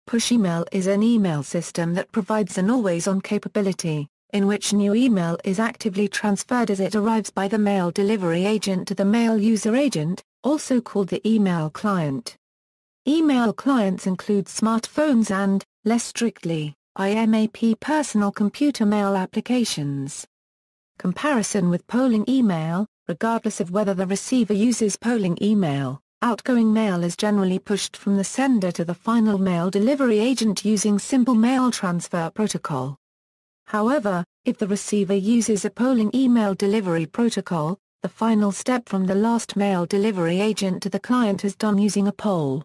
Push email is an email system that provides an always-on capability, in which new email is actively transferred as it arrives by the mail delivery agent to the mail user agent, also called the email client. Email clients include smartphones and, less strictly, IMAP personal computer mail applications. Comparison with polling email: regardless of whether the receiver uses polling email, outgoing mail is generally pushed from the sender to the final mail delivery agent using simple mail transfer protocol. However, if the receiver uses a polling email delivery protocol, the final step from the last mail delivery agent to the client is done using a poll.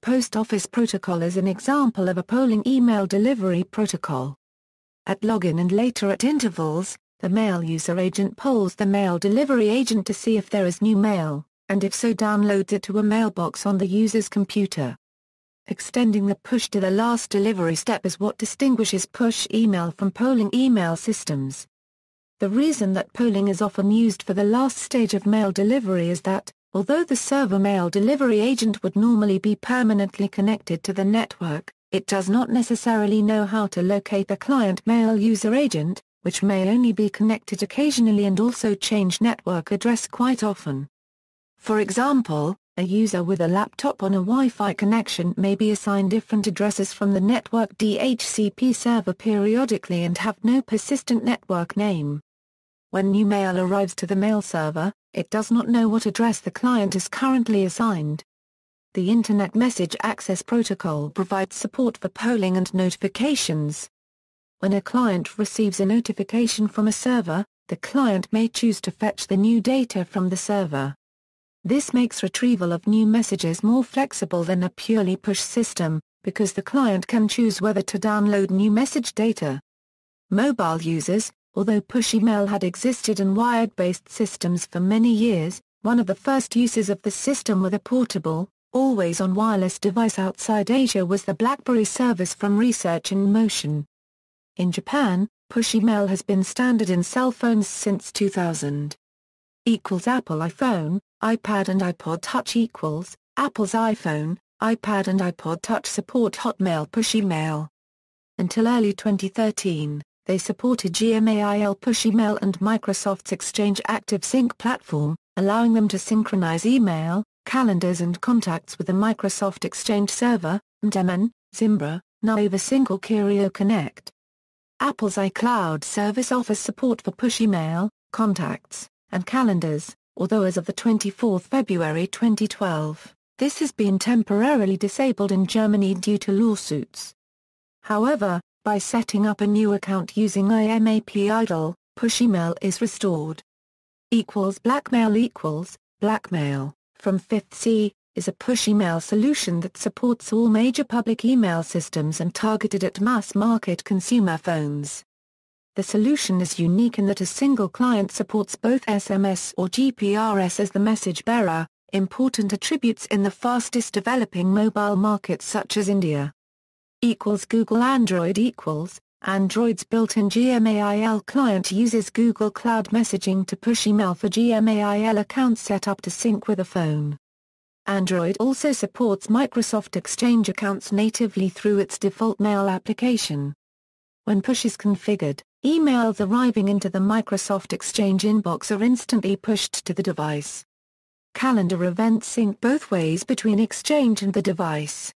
Post Office Protocol is an example of a polling email delivery protocol. At login and later at intervals, the mail user agent polls the mail delivery agent to see if there is new mail, and if so downloads it to a mailbox on the user's computer. Extending the push to the last delivery step is what distinguishes push email from polling email systems. The reason that polling is often used for the last stage of mail delivery is that, although the server mail delivery agent would normally be permanently connected to the network, it does not necessarily know how to locate the client mail user agent, which may only be connected occasionally and also change network address quite often. For example, a user with a laptop on a Wi-Fi connection may be assigned different addresses from the network DHCP server periodically and have no persistent network name. When new mail arrives to the mail server, it does not know what address the client is currently assigned. The Internet Message Access Protocol provides support for polling and notifications. When a client receives a notification from a server, the client may choose to fetch the new data from the server. This makes retrieval of new messages more flexible than a purely push system, because the client can choose whether to download new message data. Mobile users: although push email had existed in wired-based systems for many years, one of the first uses of the system with a portable, always-on wireless device outside Asia was the BlackBerry service from Research in Motion. In Japan, push email has been standard in cell phones since 2000. Apple iPhone, iPad and iPod Touch equals Apple's iPhone, iPad and iPod Touch support Hotmail push email. Until early 2013, they supported ALll push email and Microsoft's Exchange Active Sync platform, allowing them to synchronize email, calendars and contacts with the Microsoft Exchange server, Mdemen, Zimbra, now over Sync or Curio Connect. Apple's iCloud service offers support for push email, contacts, and calendars, although as of the 24 February 2012, this has been temporarily disabled in Germany due to lawsuits. However, by setting up a new account using IMAP ALll, push email is restored. Blackmail from 5th C, is a push email solution that supports all major public email systems and targeted at mass-market consumer phones. The solution is unique in that a single client supports both SMS or GPRS as the message bearer, important attributes in the fastest developing mobile markets such as India. Google Android Android's built-in GMAIL client uses Google Cloud Messaging to push email for GMAIL accounts set up to sync with a phone. Android also supports Microsoft Exchange accounts natively through its default mail application. When push is configured, emails arriving into the Microsoft Exchange inbox are instantly pushed to the device. Calendar events sync both ways between Exchange and the device.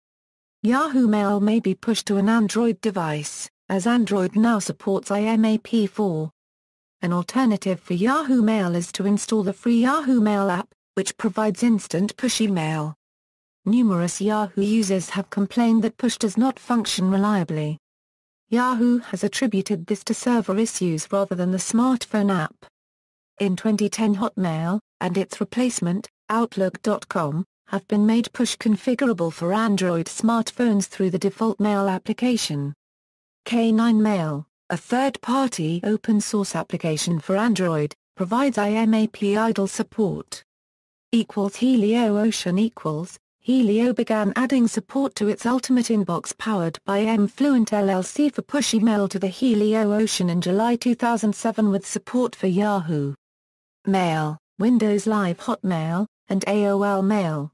Yahoo Mail may be pushed to an Android device, as Android now supports IMAP4. An alternative for Yahoo Mail is to install the free Yahoo Mail app, which provides instant push email. Numerous Yahoo users have complained that push does not function reliably. Yahoo has attributed this to server issues rather than the smartphone app. In 2010, Hotmail, and its replacement, Outlook.com, have been made push configurable for Android smartphones through the default mail application. K9 Mail, a third-party open-source application for Android, provides IMAP ALll support. Helio Ocean Helio began adding support to its Ultimate Inbox powered by Fluent LLC for push email to the Helio Ocean in July 2007 with support for Yahoo Mail, Windows Live Hotmail, and AOL Mail.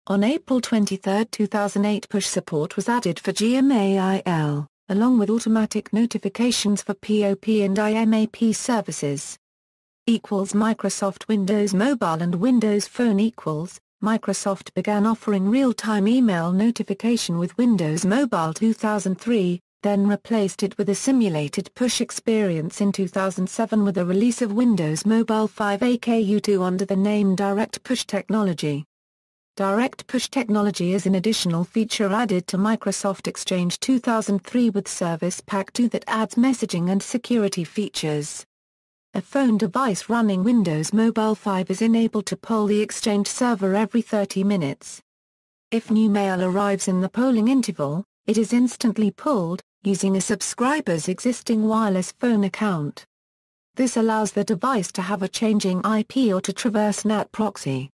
On April 23, 2008, push support was added for GMAIL, along with automatic notifications for POP and IMAP services. Microsoft Windows Mobile and Windows Phone. Microsoft began offering real-time email notification with Windows Mobile 2003, then replaced it with a simulated push experience in 2007 with the release of Windows Mobile 5 AKU2 under the name Direct Push technology. Direct Push technology is an additional feature added to Microsoft Exchange 2003 with Service Pack 2 that adds messaging and security features. A phone device running Windows Mobile 5 is enabled to poll the Exchange server every 30 minutes. If new mail arrives in the polling interval, it is instantly pulled, using a subscriber's existing wireless phone account. This allows the device to have a changing IP or to traverse NAT proxy.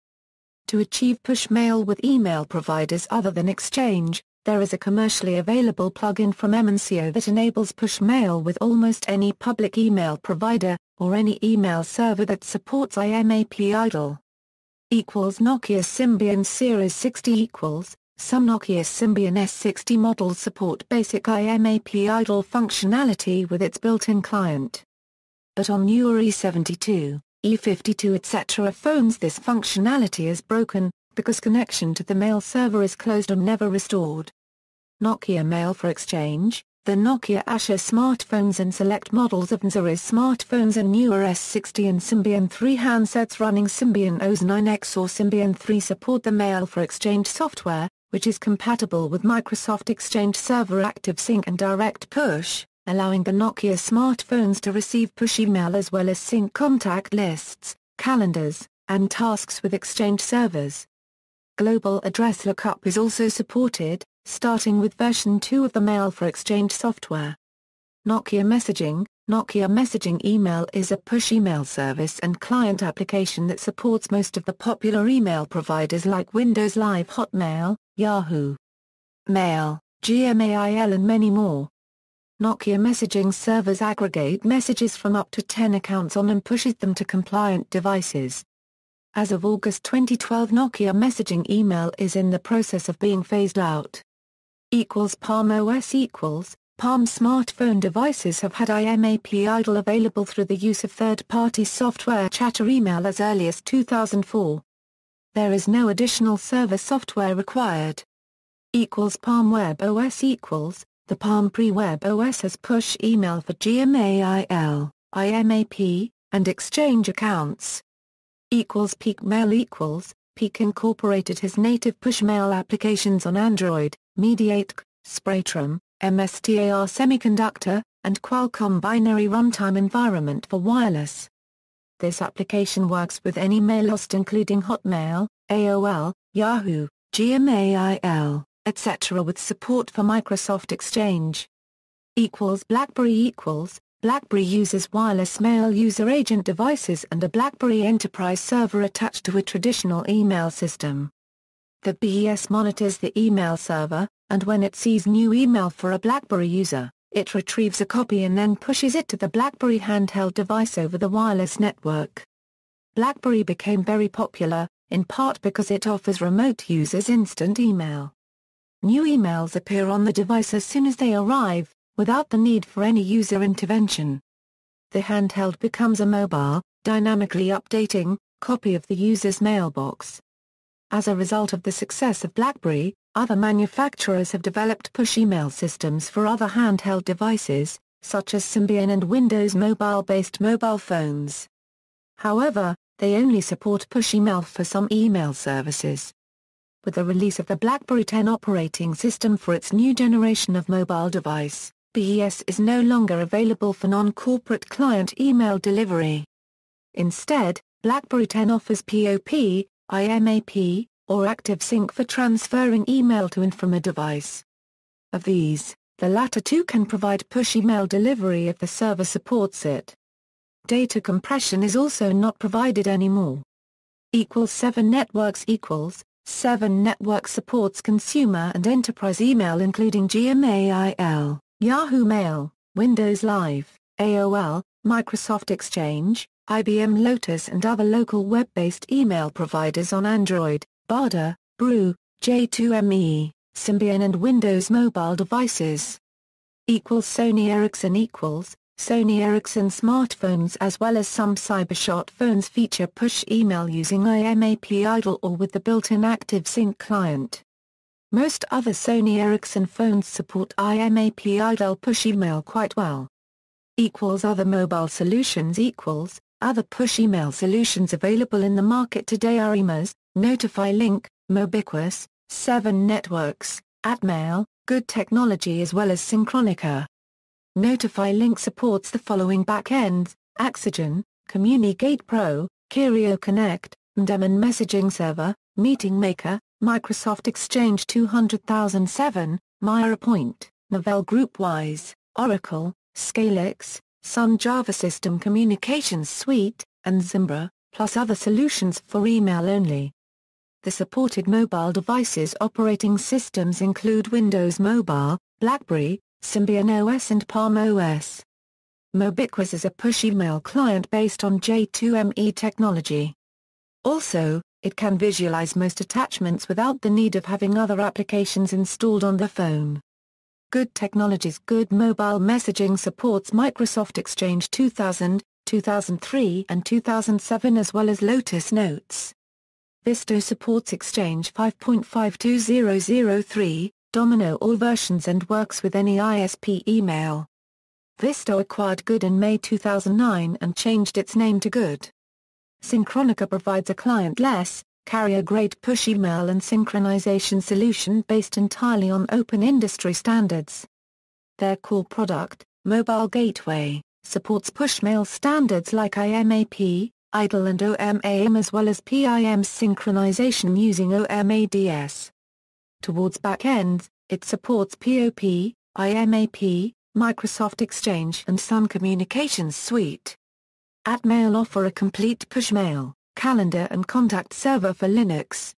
To achieve push mail with email providers other than Exchange, there is a commercially available plugin from ALL that enables push mail with almost any public email provider, or any email server that supports IMAP ALL. Nokia Symbian Series 60 Some Nokia Symbian S60 models support basic IMAP ALL functionality with its built-in client. But on newer E72, E52 etc. phones this functionality is broken, because connection to the mail server is closed or never restored. Nokia Mail for Exchange. The Nokia Asha smartphones and select models of Series smartphones and newer S60 and Symbian 3 handsets running Symbian OS 9X or Symbian 3 support the Mail for Exchange software, which is compatible with Microsoft Exchange Server Active Sync and Direct Push, allowing the Nokia smartphones to receive push email as well as sync contact lists, calendars, and tasks with Exchange servers. Global address lookup is also supported, starting with version 2 of the Mail for Exchange software. Nokia Messaging. Nokia Messaging Email is a push email service and client application that supports most of the popular email providers like Windows Live Hotmail, Yahoo Mail, Gmail and many more. Nokia messaging servers aggregate messages from up to 10 accounts on and pushes them to compliant devices. As of August 2012, Nokia messaging email is in the process of being phased out. Palm OS. Palm smartphone devices have had IMAP ALL available through the use of third-party software Chatter Email as early as 2004. There is no additional server software required. Palm Web OS. The Palm Pre-Web OS has push email for GMAIL, IMAP, and Exchange accounts. Peak Mail. Peak Incorporated has native push mail applications on Android, Mediatek, Spectrum, MSTAR Semiconductor, and Qualcomm binary runtime environment for wireless. This application works with any mail host including Hotmail, AOL, Yahoo, Gmail, etc. with support for Microsoft Exchange. BlackBerry. BlackBerry uses wireless mail user agent devices and a BlackBerry Enterprise server attached to a traditional email system. The BES monitors the email server, and when it sees new email for a BlackBerry user, it retrieves a copy and then pushes it to the BlackBerry handheld device over the wireless network. BlackBerry became very popular, in part because it offers remote users instant email. New emails appear on the device as soon as they arrive, without the need for any user intervention. The handheld becomes a mobile, dynamically updating, copy of the user's mailbox. As a result of the success of BlackBerry, other manufacturers have developed push email systems for other handheld devices, such as Symbian and Windows Mobile-based mobile phones. However, they only support push email for some email services. With the release of the BlackBerry 10 operating system for its new generation of mobile device, BES is no longer available for non-corporate client email delivery. Instead, BlackBerry 10 offers POP, IMAP, or Active Sync for transferring email to and from a device. Of these, the latter two can provide push email delivery if the server supports it. Data compression is also not provided anymore. 7 Networks. 7 Network supports consumer and enterprise email including Gmail, Yahoo Mail, Windows Live, AOL, Microsoft Exchange, IBM Lotus and other local web-based email providers on Android, Bada, Brew, J2ME, Symbian and Windows mobile devices. Sony Ericsson Sony Ericsson smartphones as well as some Cybershot phones feature push email using IMAP ALll or with the built-in Active Sync client. Most other Sony Ericsson phones support IMAP ALll push email quite well. Other mobile solutions. Other push email solutions available in the market today are Notify Link, Mobiquous, 7 Networks, ALL, Good Technology as well as Synchronica. Notify Link supports the following backends: Oxygen, Communicate Pro, Curio Connect, Daemon Messaging Server, Meeting Maker, Microsoft Exchange 2007, MiraPoint, Novell GroupWise, Oracle, Scalix, Sun Java System Communications Suite, and Zimbra, plus other solutions for email only. The supported mobile devices operating systems include Windows Mobile, BlackBerry, Symbian OS and Palm OS. Mobiquous is a push email client based on J2ME technology. Also, it can visualize most attachments without the need of having other applications installed on the phone. Good Technology's Good Mobile Messaging supports Microsoft Exchange 2000, 2003 and 2007 as well as Lotus Notes. Visto supports Exchange 5.52003, Domino all versions and works with any ISP email. Visto acquired Good in May 2009 and changed its name to Good. Synchronica provides a client-less, carrier-grade push email and synchronization solution based entirely on open industry standards. Their core product, Mobile Gateway, supports push mail standards like IMAP, ALll and OMAM as well as PIM synchronization using OMADS. Towards backends, it supports POP, IMAP, Microsoft Exchange and Sun Communications Suite. ALL offer a complete push mail, calendar and contact server for Linux.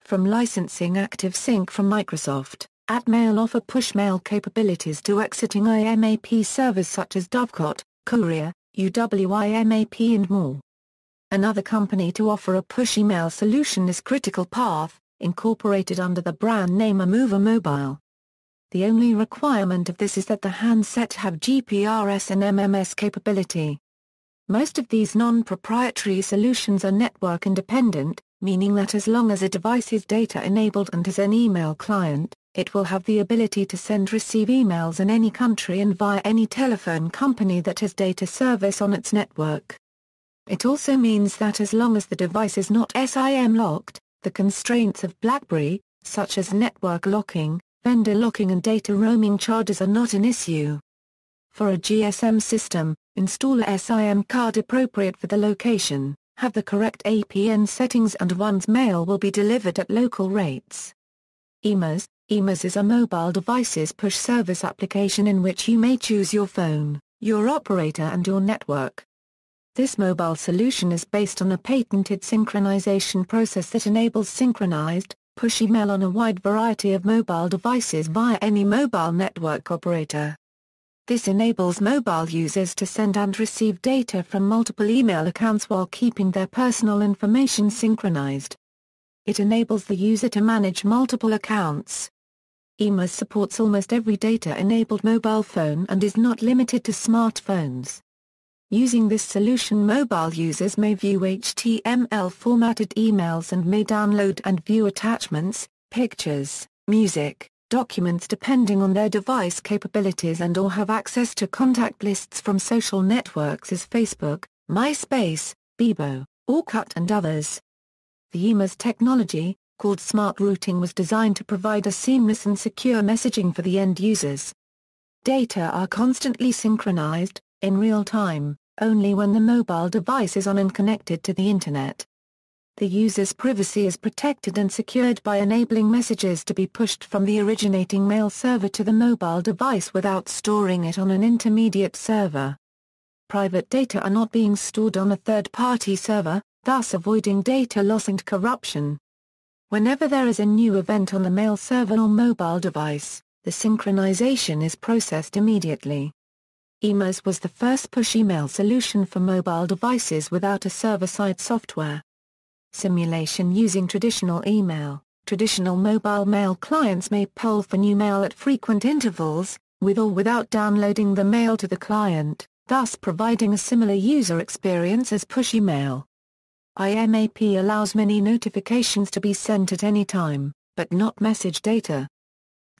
From licensing Active Sync from Microsoft, ALL offer push mail capabilities to exiting IMAP servers such as Dovecot, Courier, UWIMAP and more. Another company to offer a push email solution is Critical Path, incorporated under the brand name Amoova Mobile. The only requirement of this is that the handset have GPRS and MMS capability. Most of these non-proprietary solutions are network independent, meaning that as long as a device is data-enabled and has an email client, it will have the ability to send-receive emails in any country and via any telephone company that has data service on its network. It also means that as long as the device is not SIM locked, the constraints of BlackBerry, such as network locking, vendor locking and data roaming charges are not an issue. For a GSM system, install a SIM card appropriate for the location, have the correct APN settings and one's mail will be delivered at local rates. EMAS is a mobile devices push service application in which you may choose your phone, your operator and your network. This mobile solution is based on a patented synchronization process that enables synchronized, push email on a wide variety of mobile devices via any mobile network operator. This enables mobile users to send and receive data from multiple email accounts while keeping their personal information synchronized. It enables the user to manage multiple accounts. EMAS supports almost every data-enabled mobile phone and is not limited to smartphones. Using this solution, mobile users may view HTML-formatted emails and may download and view attachments, pictures, music, documents depending on their device capabilities and/or have access to contact lists from social networks as Facebook, MySpace, Bebo, Orkut and others. The EMAS technology, called Smart Routing, was designed to provide a seamless and secure messaging for the end users. Data are constantly synchronized, in real time, only when the mobile device is on and connected to the Internet. The user's privacy is protected and secured by enabling messages to be pushed from the originating mail server to the mobile device without storing it on an intermediate server. Private data are not being stored on a third-party server, thus avoiding data loss and corruption. Whenever there is a new event on the mail server or mobile device, the synchronization is processed immediately. EMAS was the first push email solution for mobile devices without a server-side software. Simulation using traditional email. Traditional mobile mail clients may poll for new mail at frequent intervals, with or without downloading the mail to the client, thus providing a similar user experience as push email. IMAP allows many notifications to be sent at any time, but not message data.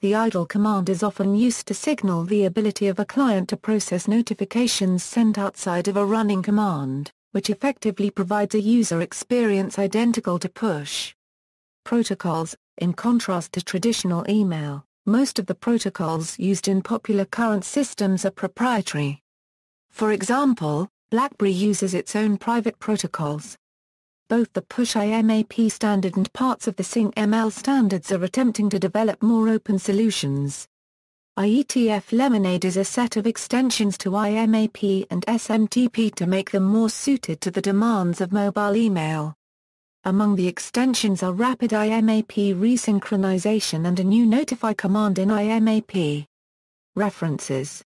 The ALll command is often used to signal the ability of a client to process notifications sent outside of a running command, which effectively provides a user experience identical to push. Protocols. In contrast to traditional email, most of the protocols used in popular current systems are proprietary. For example, BlackBerry uses its own private protocols. Both the Push IMAP standard and parts of the SYNC-ML standards are attempting to develop more open solutions. IETF Lemonade is a set of extensions to IMAP and SMTP to make them more suited to the demands of mobile email. Among the extensions are rapid IMAP resynchronization and a new notify command in IMAP. References